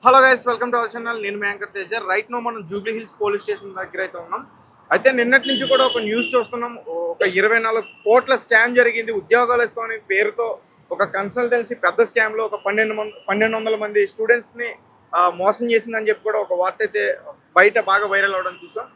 Hello guys, welcome to our channel. నేను మీ anchor Teja. Right no మనం Jubilee hills police station దగ్గర అయితే ఉన్నాం. అయితే నిన్నటి నుంచి కూడా ఒక న్యూస్ చూస్తున్నాం. ఒక 24 కోట్ల స్కామ్ జరిగింది ఉద్యోగాలు ఇస్తామని పేరుతో. ఒక కన్సల్టెన్సీ పెద్ద స్కామ్లో ఒక 1200 మంది స్టూడెంట్స్ని మోసం చేసిందని చెప్పి కూడా ఒక వార్త అయితే బయట బాగా వైరల్ అవ్వడం చూసాం.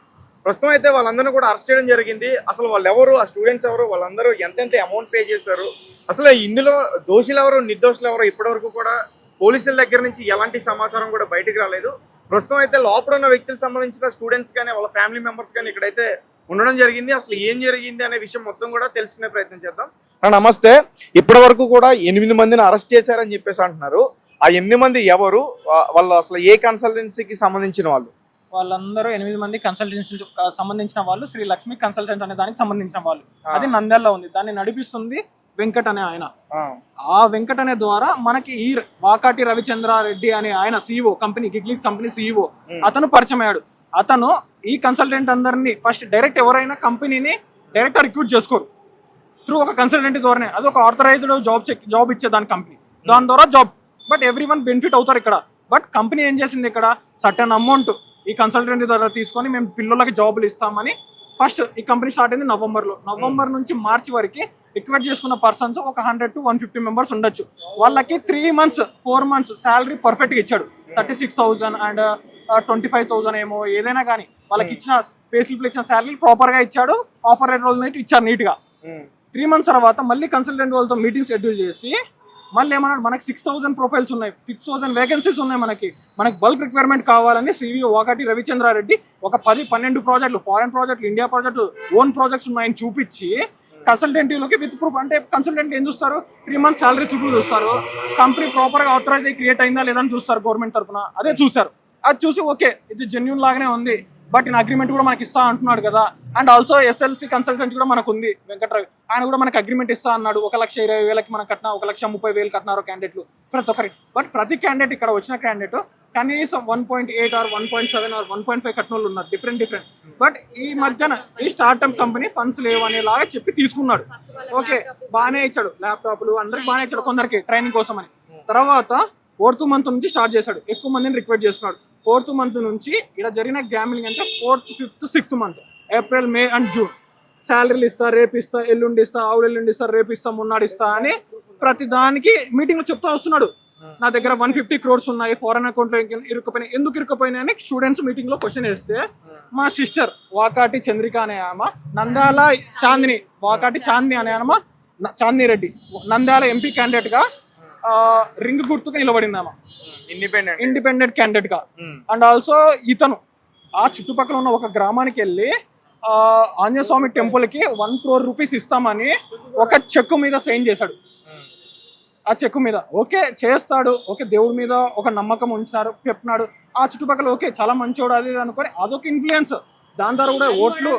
ప్రస్తుతం అయితే వాళ్ళందరినీ కూడా అరెస్ట్ చేయడం జరిగింది. అసలు వాళ్ళు ఎవరు, ఆ స్టూడెంట్స్ ఎవరు, వాళ్ళందరూ ఎంతెంత అమౌంట్ పే చేశారు, అసలు ఇందులో దోషులు ఎవరు, నిర్దోషులు ఎవరు ఇప్పటివరకు కూడా పోలీసుల దగ్గర నుంచి ఎలాంటి సమాచారం కూడా బయటకు రాలేదు. ప్రస్తుతం అయితే లోపల ఉన్న వ్యక్తులకు సంబంధించిన స్టూడెంట్స్ కానీ వాళ్ళ ఫ్యామిలీ మెంబర్స్ కానీ ఇక్కడైతే ఉండడం జరిగింది. అసలు ఏం జరిగింది అనే విషయం మొత్తం కూడా తెలుసుకునే ప్రయత్నం చేద్దాం. నమస్తే. ఇప్పటి వరకు కూడా 8 మందిని అరెస్ట్ చేశారని చెప్పేసి అంటున్నారు. ఆ 8 మంది ఎవరు, వాళ్ళు అసలు ఏ కన్సల్టెన్సీకి సంబంధించిన వాళ్ళు? వాళ్ళందరూ 8 మంది కన్సల్టెన్సీ సంబంధించిన వాళ్ళు. శ్రీ లక్ష్మి కన్సల్టెంట్ అనే దానికి సంబంధించిన వాళ్ళు. అది నంద్యాలలో ఉంది. దాన్ని నడిపిస్తుంది వెంకట్ అనే ఆయన. ఆ వెంకట్ అనే ద్వారా మనకి ఈ వాకాటి రవిచంద్రారెడ్డి అనే ఆయన CEO కంపెనీ, గిగ్లీ కంపెనీ CEO, అతను పరిచయం అయ్యాడు. అతను ఈ కన్సల్టెంట్ అందరినీ ఫస్ట్ డైరెక్ట్ ఎవరైనా కంపెనీని డైరెక్ట్ రిక్రూట్ చేసుకోరు, త్రూ ఒక కన్సల్టెంట్ ద్వారానే. అది ఒక ఆథరైజ్డ్ జాబ్ ఇచ్చేదాని కంపెనీ, దాని ద్వారా job. But every one benefit అవుతారు ఇక్కడ. బట్ కంపెనీ ఏం చేసింది, ఇక్కడ సర్టన్ అమౌంట్ ఈ కన్సల్టెంట్ ద్వారా తీసుకొని మేము పిల్లలకి జాబులు ఇస్తామని ఫస్ట్ ఈ కంపెనీ స్టార్ట్ అయింది నవంబర్ నుంచి మార్చి వరకు రిక్వెస్ట్ చేసుకున్న పర్సన్స్ ఒక 100 to 150 మెంబర్స్ ఉండొచ్చు. వాళ్ళకి 3 months 4 months శాలరీ పర్ఫెక్ట్గా ఇచ్చాడు. 36,000 అండ్ 25,000 ఏమో ఏదైనా కానీ వాళ్ళకి ఇచ్చిన పే స్లిప్లు ఇచ్చిన శాలరీ ప్రాపర్గా ఇచ్చాడు. ఆఫర్ లెటర్ రోజు నైట్ ఇచ్చారు నీట్గా. 3 months తర్వాత మళ్ళీ కన్సల్టెంట్ వాళ్ళతో మీటింగ్ షెడ్యూల్ చేసి మళ్ళీ ఏమన్నాడు, మనకి 6,000 ప్రొఫైల్స్ ఉన్నాయి, 6,000 వేకెన్సీస్ ఉన్నాయి, మనకి బల్క్ రిక్వైర్మెంట్ కావాలని CEO వాకాటి రవిచంద్రారెడ్డి ఒక 10-12 ప్రాజెక్టులు, ఫారెన్ ప్రాజెక్టులు, ఇండియా ప్రాజెక్టులు, ఓన్ ప్రాజెక్ట్స్ ఉన్నాయని చూపించి కన్సల్టెంటీలోకి విత్ ప్రూఫ్. అంటే కన్సల్టెంట్ ఏం చూస్తారు, 3 months శాలరీ స్లిప్లు చూస్తారు, కంపెనీ ప్రాపర్గా ఆథరైజ్ అయ్యి క్రియేట్ అయిందా లేదని చూస్తారు గవర్నమెంట్ తరఫున. అదే చూస్తారు. అది చూసి ఓకే ఇది జెన్యూన్ లాగానే ఉంది, బట్ ఇన్ అగ్రిమెంట్ కూడా మనకి ఇస్తా అంటున్నాడు కదా. అండ్ ఆల్సో SLC కన్సల్టెంట్ కూడా మనకు ఉంది వెంకట్రావు, ఆయన కూడా మనకి అగ్రిమెంట్ ఇస్తా అన్నాడు. 1,20,000 మనం కట్టినా, 1,30,000 కట్టినారు క్యాండిడేట్లు ప్రతి ఒక్కరికి. బట్ ప్రతి క్యాండిడేట్, ఇక్కడ వచ్చిన క్యాండిడేట్ కనీసం 1.8 or 1.7 or 1.5 కట్టిన వాళ్ళు ఉన్నారు, డిఫరెంట్. బట్ ఈ మధ్యన ఈ స్టార్ట్అప్ కంపెనీ ఫండ్స్ లేవు అనేలాగా చెప్పి తీసుకున్నాడు. ఓకే బాగానే ఇచ్చాడు, ల్యాప్టాప్లు అందరికి బాగానే ఇచ్చాడు, కొందరికి ట్రైనింగ్ కోసం అని. తర్వాత 4th month నుంచి స్టార్ట్ చేశాడు, ఎక్కువ మందిని రిక్వెస్ట్ చేస్తున్నాడు. 4th month నుంచి ఇలా జరిగిన గ్యామ్లింగ్ అంటే 4th, 5th, 6th month, April, May and June శాలరీలు ఇస్తా, రేపు ఇస్తా, ఎల్లుండి ఇస్తా, ఎల్లుండి ఇస్తా, రేపు ఇస్తా, మొన్నాడు ఇస్తా అని ప్రతి దానికి మీటింగ్లో చెప్తా వస్తున్నాడు. నా దగ్గర 150 crores ఉన్నాయి, ఫారెన్ అకౌంట్లో ఇరుక్కుపోయినాయి. ఎందుకు ఇరుక్కుపోయినాయి అని స్టూడెంట్స్ మీటింగ్లో క్వశ్చన్ వేస్తే మా సిస్టర్ వాకాటి చంద్రిక అనే ఆమె, నంద్యాల చాందిని, వాకాటి చాందిని అనే ఆమె, చాందిని రెడ్డి నంద్యాల MP క్యాండిడేట్గా రింగ్ గుర్తుకు నిలబడింది ఆమె, ఇండిపెండెంట్ క్యాండిడేట్ గా. అండ్ ఆల్సో ఇతను ఆ చుట్టుపక్కల ఉన్న ఒక గ్రామానికి వెళ్ళి ఆంజనేయ స్వామి టెంపుల్ కి 1 crore rupees ఇస్తామని ఒక చెక్కు మీద సైన్ చేశాడు. ఆ చెక్కు మీద ఓకే చేస్తాడు, ఓకే దేవుడి మీద ఒక నమ్మకం ఉంచినారు, చెప్పినాడు. ఆ చుట్టుపక్కల ఓకే చాలా మంచోడు అది అనుకొని అదొక ఇన్ఫ్లుయెన్స్. దాని ద్వారా కూడా ఓట్లు,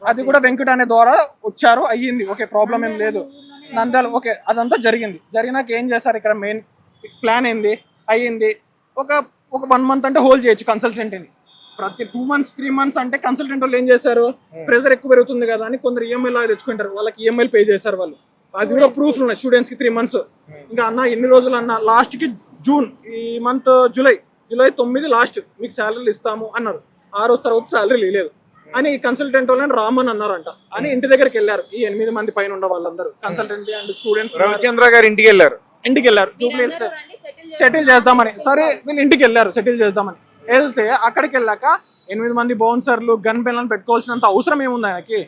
అది కూడా వెంకట అనే ద్వారా వచ్చారు, అయ్యింది. ఓకే ప్రాబ్లం ఏం లేదు, నంద్యాల ఓకే అదంతా జరిగింది. జరిగినాక ఏం చేస్తారు, ఇక్కడ మెయిన్ ప్లాన్ ఏంది, అయ్యింది. ఒక 1 month అంటే హోల్డ్ చేయొచ్చు కన్సల్టెంట్ని. ప్రతి 2 months 3 months అంటే కన్సల్టెంట్ వాళ్ళు ఏం చేశారు, ప్రెజర్ ఎక్కువ పెరుగుతుంది కదా అని కొందరు EMI లాగా తెచ్చుకుంటారు, వాళ్ళకి EMI పే చేశారు వాళ్ళు. అది కూడా ప్రూఫ్లు ఉన్నాయి స్టూడెంట్స్కి. 3 months ఇంకా అన్న ఎన్ని రోజులు అన్న, లాస్ట్కి జూన్, ఈ మంత్ జూలై 9 లాస్ట్ మీకు శాలరీలు ఇస్తాము అన్నారు. 6 రోజు తర్వాత శాలరీ లేదు అని కన్సల్టెంట్ వాళ్ళని రామన్ అన్నారంట అని ఇంటి దగ్గరికి వెళ్ళారు. ఈ 8 మంది పైన ఉన్న వాళ్ళందరూ కన్సల్టెంట్ అండ్ స్టూడెంట్స్ రవిచంద్ర గారు ఇంటికి వెళ్ళారు జూబ్లీ హిల్స్ సెటిల్ చేద్దామని. సరే వీళ్ళు ఇంటికి వెళ్ళారు సెటిల్ చేద్దామని. వెళ్తే అక్కడికి వెళ్ళాక 8 మంది బౌన్సర్లు, గన్ బెల్లను పెట్టుకోవాల్సినంత అవసరం ఏముంది ఆయనకి?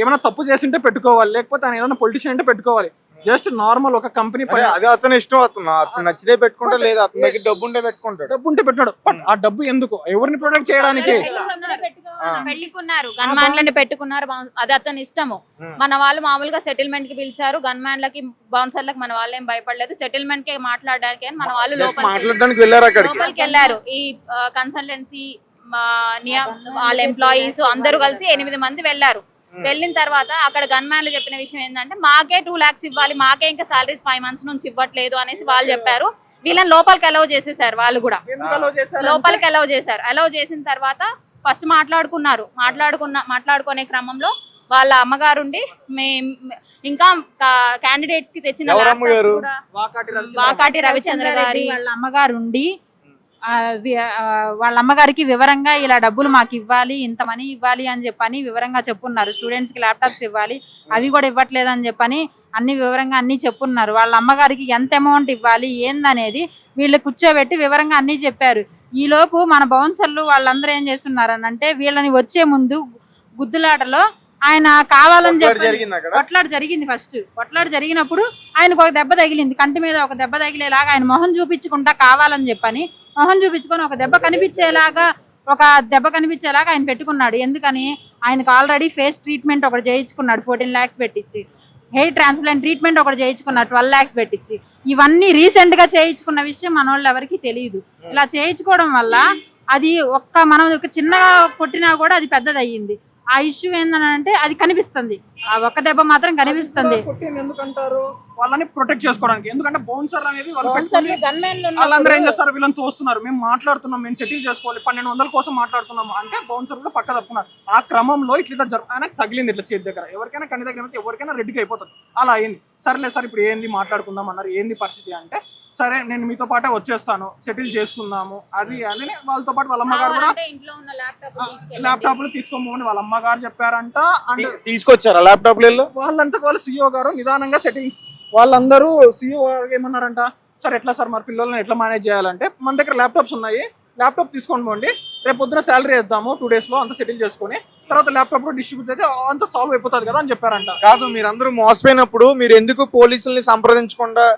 ఏమైనా తప్పు చేసింటే పెట్టుకోవాలి, లేకపోతే ఆయన ఏమైనా పొలిటీషియన్ అంటే పెట్టుకోవాలి. జస్ట్ నార్మల్ ఒక కంపెనీ అదే అతను ఇష్టం, అతను నచ్చితే పెట్టుకుంటాడు, లేదా అతని దగ్గర డబ్బు ఉంటే పెట్టుకుంటాడు. డబ్బు ఉంటే పెట్టాడు. బట్ ఆ డబ్బు ఎందుకు, ఎవరిని ప్రొటెక్ట్ చేయడానికి? పెట్టుకున్నారు, గన్ మ్యాన్లని పెట్టుకున్నారు, అది అతని ఇష్టము. మన వాళ్ళు మామూలుగా సెటిల్మెంట్ కి పిలిచారు, గన్ మ్యాన్లకి బౌన్సర్లకు మన వాళ్ళు ఏం భయపడలేదు. సెటిల్మెంట్ కి మాట్లాడడానికి మన వాళ్ళు లోపలికి వెళ్ళారు. ఈ కన్సల్టెన్సీ వాళ్ళ ఎంప్లాయీస్ అందరూ కలిసి 8 మంది వెళ్ళారు. వెళ్ళిన తర్వాత అక్కడ గన్ మ్యాన్లు చెప్పిన విషయం ఏంటంటే మాకే 2 lakhs ఇవ్వాలి, మాకే ఇంకా సాలరీస్ 5 months నుంచి ఇవ్వట్లేదు అనేసి వాళ్ళు చెప్పారు. వీళ్ళని లోపలికి అలౌ చేసేసారు. వాళ్ళు కూడా లోపలికి అలౌ చేశారు. అలౌ చేసిన తర్వాత ఫస్ట్ మాట్లాడుకునే క్రమంలో వాళ్ళ అమ్మగారుండి ఇంకా క్యాండిడేట్స్ కి తెచ్చిన ఎవరమ్మ laptops గారు? కూడా వాకాటి వాకాటి రవిచంద్ర గారి వాళ్ళ అమ్మగారు ఉండి వాళ్ళ అమ్మగారికి వివరంగా ఇలా డబ్బులు మాకు ఇవ్వాలి, ఇంత మనీ ఇవ్వాలి అని చెప్పని వివరంగా చెప్పున్నారు. స్టూడెంట్స్ కి ల్యాప్టాప్స్ ఇవ్వాలి, అవి కూడా ఇవ్వట్లేదు అని చెప్పని అన్ని వివరంగా అన్ని చెప్పున్నారు. వాళ్ళ అమ్మగారికి ఎంత అమౌంట్ ఇవ్వాలి ఏందనేది వీళ్ళు కూర్చోబెట్టి వివరంగా అన్ని చెప్పారు. ఈ లోపు మన బౌన్సర్లు వాళ్ళందరూ ఏం చేస్తున్నారు అని అంటే వీళ్ళని వచ్చే ముందు గుద్దులాటలో ఆయన కావాలని చెప్పి జరిగింది అక్కడ కొట్లాట జరిగింది. ఫస్ట్ కొట్లాట జరిగినప్పుడు ఆయనకు ఒక దెబ్బ తగిలింది, కంటి మీద ఒక దెబ్బ తగిలేలాగా ఆయన మొహం చూపించుకుంటా కావాలని చెప్పని మొహం చూపించుకొని ఒక దెబ్బ కనిపించేలాగా ఆయన పెట్టుకున్నాడు. ఎందుకని ఆయనకు ఆల్రెడీ ఫేస్ ట్రీట్మెంట్ ఒకటి చేయించుకున్నాడు 14 lakhs పెట్టించి, హెయిర్ ట్రాన్స్ప్లాంట్ ట్రీట్మెంట్ ఒకటి చేయించుకున్నాడు 12 lakhs పెట్టించి. ఇవన్నీ రీసెంట్ గా చేయించుకున్న విషయం మన వాళ్ళు ఎవరికి తెలియదు. ఇలా చేయించుకోవడం వల్ల అది మనం ఒక చిన్నగా కొట్టినా కూడా అది పెద్దది అయ్యింది. ఆ ఇష్యూ ఏంటంటే అది కనిపిస్తుంది, ఆ ఒక్క దెబ్బ మాత్రం కనిపిస్తుంది. ఎందుకంటారు వాళ్ళని ప్రొటెక్ట్ చేసుకోవడానికి. ఎందుకంటే బౌన్సర్ అనేది వాళ్ళు బౌన్సర్లు పెట్టుకొని గన్మెన్లు వాళ్ళందరూ ఏం చేస్తారు, వీళ్ళని తోస్తున్నారు, మేము మాట్లాడుతున్నాం, మేము సెటిల్ చేసుకోవాలి, 1200 కోసం మాట్లాడుతున్నాము అంటే బౌన్సర్ కూడా పక్క తప్పుకున్నారు. ఆ క్రమంలో ఇట్లా ఆయనకు తగిలింది ఇట్లా చేతి దగ్గర, ఎవరికైనా కన్ను దగ్గర ఎవరికైనా రెడ్డికి అయిపోతుంది. అలా అయింది. సరేలే సార్ ఇప్పుడు ఏంది మాట్లాడుకుందాం అన్నారు. ఏంది పరిస్థితి అంటే సరే నేను మీతో పాటే వచ్చేస్తాను, సెటిల్ చేసుకుందాము అది అని వాళ్ళతో పాటు వాళ్ళ అమ్మగారు కూడా ఇంట్లో ఉన్న ల్యాప్టాప్లు తీసుకోమని వాళ్ళ అమ్మగారు చెప్పారంట. అండ్ తీసుకొచ్చారా ల్యాప్టాప్ వాళ్ళంతా వాళ్ళ సీఈఓ గారు నిదానంగా సెటిల్, వాళ్ళందరూ సీఈఓ గారు ఏమన్నారంట, సార్ ఎట్లా సార్ మరి పిల్లల్ని ఎట్లా మేనేజ్ చేయాలంటే మన దగ్గర ల్యాప్టాప్స్ ఉన్నాయి, ల్యాప్టాప్ తీసుకొని పోండి, రేపు పొద్దున శాలరీ వేద్దాము 2 days లో అంతా సెటిల్ చేసుకుని తర్వాత ల్యాప్టాప్ కూడా డిస్ట్రిబ్యూట్ అయితే అంత సాల్వ్ అయిపోతుంది కదా అని చెప్పారంట. కాదు, మీరందరూ మోసపోయినప్పుడు మీరు ఎందుకు పోలీసుల్ని సంప్రదించకుండా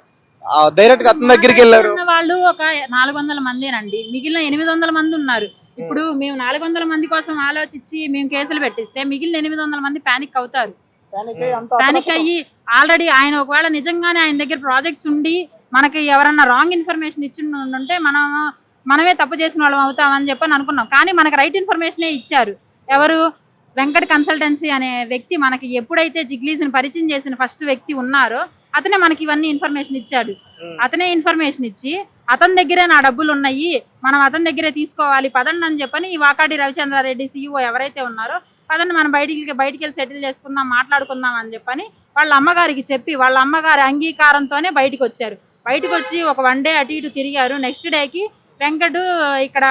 డైరెక్ట్ గా అతని దగ్గరికి వెళ్ళారు? వాళ్ళు ఒక 400 మందేనండి, మిగిలిన 800 మంది ఉన్నారు. ఇప్పుడు మేము 400 మంది కోసం ఆలోచించి మేము కేసులు పెట్టిస్తే మిగిలిన 800 మంది పానిక్ అవుతారు. పానిక్ అయ్యి ఆల్రెడీ ఆయన ఒకవేళ నిజంగానే ఆయన దగ్గర ప్రాజెక్ట్స్ ఉండి మనకి ఎవరన్నా రాంగ్ ఇన్ఫర్మేషన్ ఇచ్చి ఉంటే మనమే తప్పు చేసిన వాళ్ళం అవుతామని చెప్పని అనుకున్నాం. కానీ మనకు రైట్ ఇన్ఫర్మేషనే ఇచ్చారు. ఎవరు? వెంకట్ కన్సల్టెన్సీ అనే వ్యక్తి మనకి ఎప్పుడైతే జిగ్లీస్ని పరిచయం చేసిన ఫస్ట్ వ్యక్తి ఉన్నారో అతనే మనకి ఇవన్నీ ఇన్ఫర్మేషన్ ఇచ్చాడు. అతనే ఇన్ఫర్మేషన్ ఇచ్చి అతని దగ్గరే నా డబ్బులు ఉన్నాయి, మనం అతని దగ్గరే తీసుకోవాలి పదండి అని చెప్పని ఈ వాకాటి రవిచంద్రారెడ్డి సీఈఓ ఎవరైతే ఉన్నారో పదండి మనం బయటికి వెళ్ళి సెటిల్ చేసుకుందాం, మాట్లాడుకుందాం అని చెప్పని వాళ్ళ అమ్మగారికి చెప్పి వాళ్ళ అమ్మగారి అంగీకారంతోనే బయటకు వచ్చారు. బయటకు వచ్చి ఒక 1 day అటు ఇటు తిరిగారు. నెక్స్ట్ డేకి వెంకట్ ఇక్కడ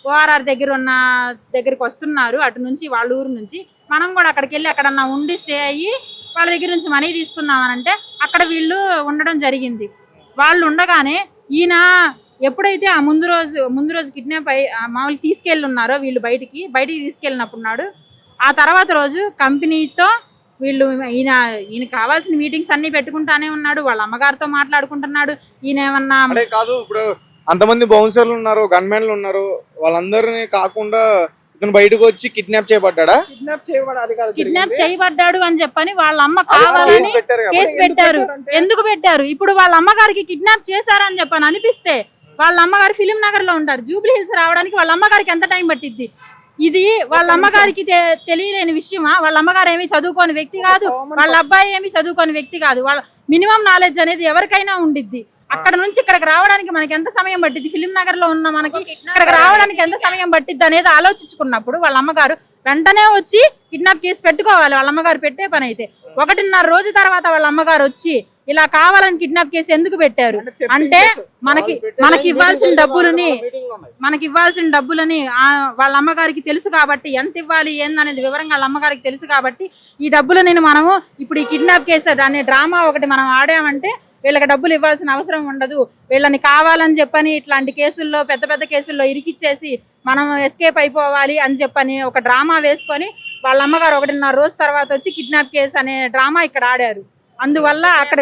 ఓఆర్ఆర్ దగ్గరికి వస్తున్నారు అటు నుంచి, వాళ్ళ ఊరు నుంచి. మనం కూడా అక్కడికి వెళ్ళి అక్కడన్నా ఉండి స్టే అయ్యి వాళ్ళ దగ్గర నుంచి మనీ తీసుకుందామని అంటే అక్కడ వీళ్ళు ఉండడం జరిగింది. వాళ్ళు ఉండగానే ఈయన ఎప్పుడైతే ఆ ముందు రోజు కిడ్నాప్ అయ్యి మామూలు తీసుకెళ్ళి ఉన్నారో వీళ్ళు బయటికి తీసుకెళ్ళినప్పుడున్నాడు. ఆ తర్వాత రోజు కంపెనీతో వీళ్ళు ఈయన కావాల్సిన మీటింగ్స్ అన్ని పెట్టుకుంటానే ఉన్నాడు, వాళ్ళ అమ్మగారితో మాట్లాడుకుంటున్నాడు. ఈయన ఏమన్నా కాదు, ఇప్పుడు అంతమంది బౌన్సర్లు ఉన్నారు, గన్మెన్లు ఉన్నారు, వాళ్ళందరినీ కాకుండా ఇతను బయటకు వచ్చి కిడ్నాప్ చేయబడ్డా? కిడ్నాప్ చేయబడ్డాడు అని చెప్పని వాళ్ళ అమ్మ కావాలని కేసు పెట్టారు. ఎందుకు పెట్టారు? ఇప్పుడు వాళ్ళ అమ్మగారికి కిడ్నాప్ చేశారని చెప్పని అనిపిస్తే వాళ్ళ అమ్మగారు ఫిలిం నగర్ లో ఉంటారు, జూబ్లీ హిల్స్ రావడానికి వాళ్ళ అమ్మగారికి ఎంత టైం పట్టిద్ది? ఇది వాళ్ళ అమ్మగారికి తెలియలేని విషయమా? వాళ్ళ అమ్మగారు ఏమి చదువుకోని వ్యక్తి కాదు, వాళ్ళ అబ్బాయి ఏమి చదువుకోని వ్యక్తి కాదు. వాళ్ళ మినిమం నాలెడ్జ్ అనేది ఎవరికైనా ఉండిద్ది. అక్కడ నుంచి ఇక్కడికి రావడానికి మనకి ఎంత సమయం పట్టింది? ఫిలిం నగర్ లో ఉన్న మనకి ఇక్కడికి రావడానికి ఎంత సమయం పట్టిద్ది అనేది ఆలోచించుకున్నప్పుడు వాళ్ళ అమ్మగారు వెంటనే వచ్చి కిడ్నాప్ కేసు పెట్టుకోవాలి. వాళ్ళ అమ్మగారు పెట్టే పని అయితే 1.5 రోజు తర్వాత వాళ్ళ అమ్మగారు వచ్చి ఇలా కావాలని కిడ్నాప్ కేసు ఎందుకు పెట్టారు అంటే మనకి ఇవ్వాల్సిన డబ్బులని వాళ్ళ అమ్మగారికి తెలుసు కాబట్టి, ఎంత ఇవ్వాలి ఏందనేది వివరంగా వాళ్ళ అమ్మగారికి తెలుసు కాబట్టి ఈ డబ్బులని మనము ఇప్పుడు ఈ కిడ్నాప్ కేసు అనే డ్రామా ఒకటి మనం ఆడామంటే వీళ్ళకి డబ్బులు ఇవ్వాల్సిన అవసరం ఉండదు, వీళ్ళని కావాలని చెప్పని ఇట్లాంటి కేసుల్లో పెద్ద కేసుల్లో ఇరికిచ్చేసి మనం ఎస్కేప్ అయిపోవాలి అని చెప్పని ఒక డ్రామా వేసుకొని వాళ్ళ అమ్మగారు 1.5 రోజు తర్వాత వచ్చి కిడ్నాప్ కేసు అనే డ్రామా ఇక్కడ ఆడారు. అందువల్ల అక్కడ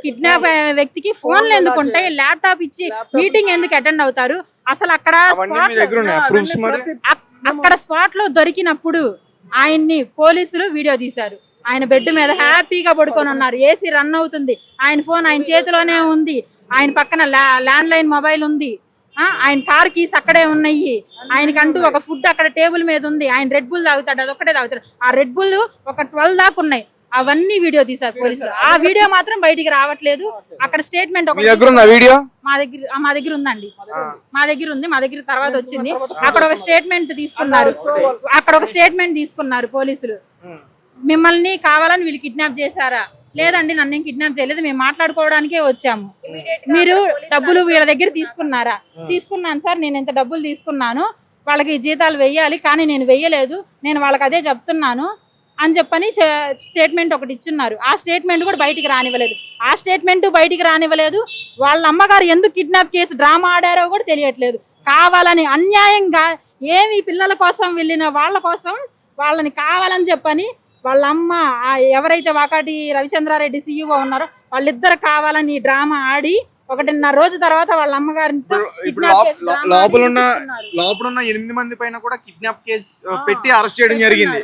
కిడ్నాప్ వ్యక్తికి ఫోన్లు ఎందుకుంటే ల్యాప్టాప్ ఇచ్చి మీటింగ్ ఎందుకు అటెండ్ అవుతారు? అసలు అక్కడ స్పాట్ లో దొరికినప్పుడు ఆయన్ని పోలీసులు వీడియో తీశారు. ఆయన బెడ్ మీద హ్యాపీగా పడుకొని ఉన్నారు, ఏసీ రన్ అవుతుంది, ఆయన ఫోన్ ఆయన చేతిలోనే ఉంది, ఆయన పక్కన ల్యాండ్ లైన్ మొబైల్ ఉంది, ఆయన కార్ కీస్ అక్కడే ఉన్నాయి, ఆయనకంటూ ఒక ఫుడ్ అక్కడ టేబుల్ మీద ఉంది, ఆయన రెడ్ బుల్ తాగుతాడు, అదొక్కటే తాగుతాడు. ఆ రెడ్ బుల్ ఒక 12 దాకా ఉన్నాయి, అవన్నీ వీడియో తీశారు పోలీసులు. ఆ వీడియో మాత్రం బయటికి రావట్లేదు. అక్కడ స్టేట్మెంట్ మా దగ్గర ఉందండి, మా దగ్గర తర్వాత వచ్చింది. అక్కడ ఒక స్టేట్మెంట్ తీసుకున్నారు పోలీసులు. మిమ్మల్ని కావాలని వీళ్ళు కిడ్నాప్ చేశారా? లేదండి, నన్ను ఏం కిడ్నాప్ చేయలేదు, మేము మాట్లాడుకోవడానికే వచ్చాము. మీరు డబ్బులు వీళ్ళ దగ్గర తీసుకున్నారా? తీసుకున్నాను సార్, నేను ఇంత డబ్బులు తీసుకున్నాను, వాళ్ళకి జీతాలు వెయ్యాలి, కానీ నేను వెయ్యలేదు, నేను వాళ్ళకి అదే చెప్తున్నాను అని చెప్పని స్టేట్మెంట్ ఒకటి ఇచ్చున్నారు. ఆ స్టేట్మెంట్ కూడా బయటికి రానివ్వలేదు. ఆ స్టేట్మెంట్ బయటికి రానివ్వలేదు. వాళ్ళ అమ్మగారు ఎందుకు కిడ్నాప్ కేసు డ్రామా ఆడారో కూడా తెలియట్లేదు. కావాలని అన్యాయంగా ఏమి పిల్లల కోసం వెళ్ళిన వాళ్ళ కోసం వాళ్ళని కావాలని చెప్పని వాళ్ళ అమ్మ ఎవరైతే వాకాటి రవిచంద్రారెడ్డి సీఈఓ ఉన్నారో వాళ్ళిద్దరు కావాలని డ్రామా ఆడి 1.5 రోజు తర్వాత వాళ్ళ అమ్మగారితో లోపల 8 మంది పైన కూడా కిడ్నాప్ కేసు పెట్టి అరెస్ట్ చేయడం జరిగింది.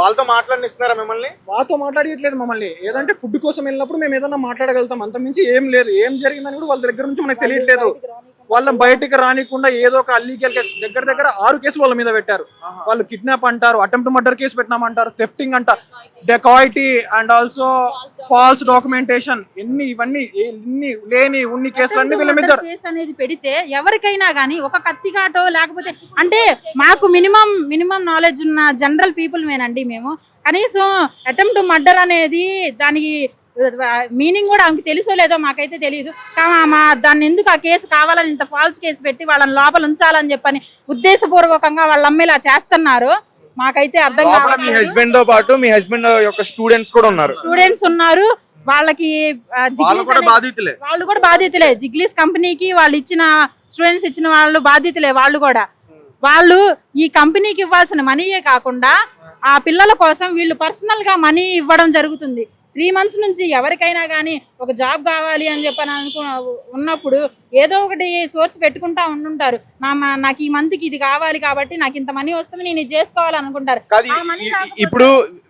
వాళ్ళతో మాట్లాడిస్తున్నారా మిమ్మల్ని? వాళ్ళతో మాట్లాడట్లేదు మమ్మల్ని. ఏదంటే ఫుడ్ కోసం వెళ్ళినప్పుడు మేము ఏదన్నా మాట్లాడగలుగుతాం, అంత మించి ఏం లేదు. ఏం జరిగిందని కూడా వాళ్ళ దగ్గర నుంచి మనకు తెలియట్లేదు. వాళ్ళని బయటికి రానికుండా ఏదో ఒక అల్లీగల్ కేసు దగ్గర 6 కేసులు వాళ్ళ మీద పెట్టారు. వాళ్ళు కిడ్నాప్ అంటారు, అటెంప్ట్ మర్డర్ కేసు పెట్టినామంటారు, థెఫ్టింగ్ అంట, dacoity and also false documentation, ఇవన్నీ లేని ఉన్ని కేసులన్నీ వీళ్ళ మీద అనేది పెడితే ఎవరికైనా గానీ ఒక కత్తికాటో లేకపోతే అంటే మాకు మినిమం నాలెడ్జ్ ఉన్న జనరల్ పీపుల్ మేనండి మేము. కనీసం అటెంప్ట్ మర్డర్ అనేది దానికి మీనింగ్ కూడా ఆమెకి తెలుసో లేదో మాకైతే తెలియదు. దాన్ని ఎందుకు ఆ కేసు కావాలని ఇంత ఫాల్స్ కేసు పెట్టి వాళ్ళని లోపల ఉంచాలని చెప్పని ఉద్దేశపూర్వకంగా వాళ్ళ అమ్మ ఇలా చేస్తున్నారు మాకైతే అర్థం కాదు. మీ హస్బెండ్ తో పాటు మీ హస్బెండ్ యొక్క స్టూడెంట్స్ కూడా ఉన్నారు. వాళ్ళకి వాళ్ళు కూడా బాధితులే. జిగ్లీస్ కంపెనీకి వాళ్ళు ఇచ్చిన స్టూడెంట్స్ ఇచ్చిన వాళ్ళు బాధితులే. వాళ్ళు ఈ కంపెనీకి ఇవ్వాల్సిన మనీయే కాకుండా ఆ పిల్లల కోసం వీళ్ళు పర్సనల్ గా మనీ ఇవ్వడం జరుగుతుంది. 3 months నుంచి ఎవరికైనా కానీ ఒక జాబ్ కావాలి అని చెప్పని ఉన్నప్పుడు ఏదో ఒకటి సోర్స్ పెట్టుకుంటా ఉంటుంటారు. నాకు ఈ మంత్కి ఇది కావాలి కాబట్టి నాకు ఇంత మనీ వస్తుంది, నేను ఇది చేసుకోవాలనుకుంటారు. ఇప్పుడు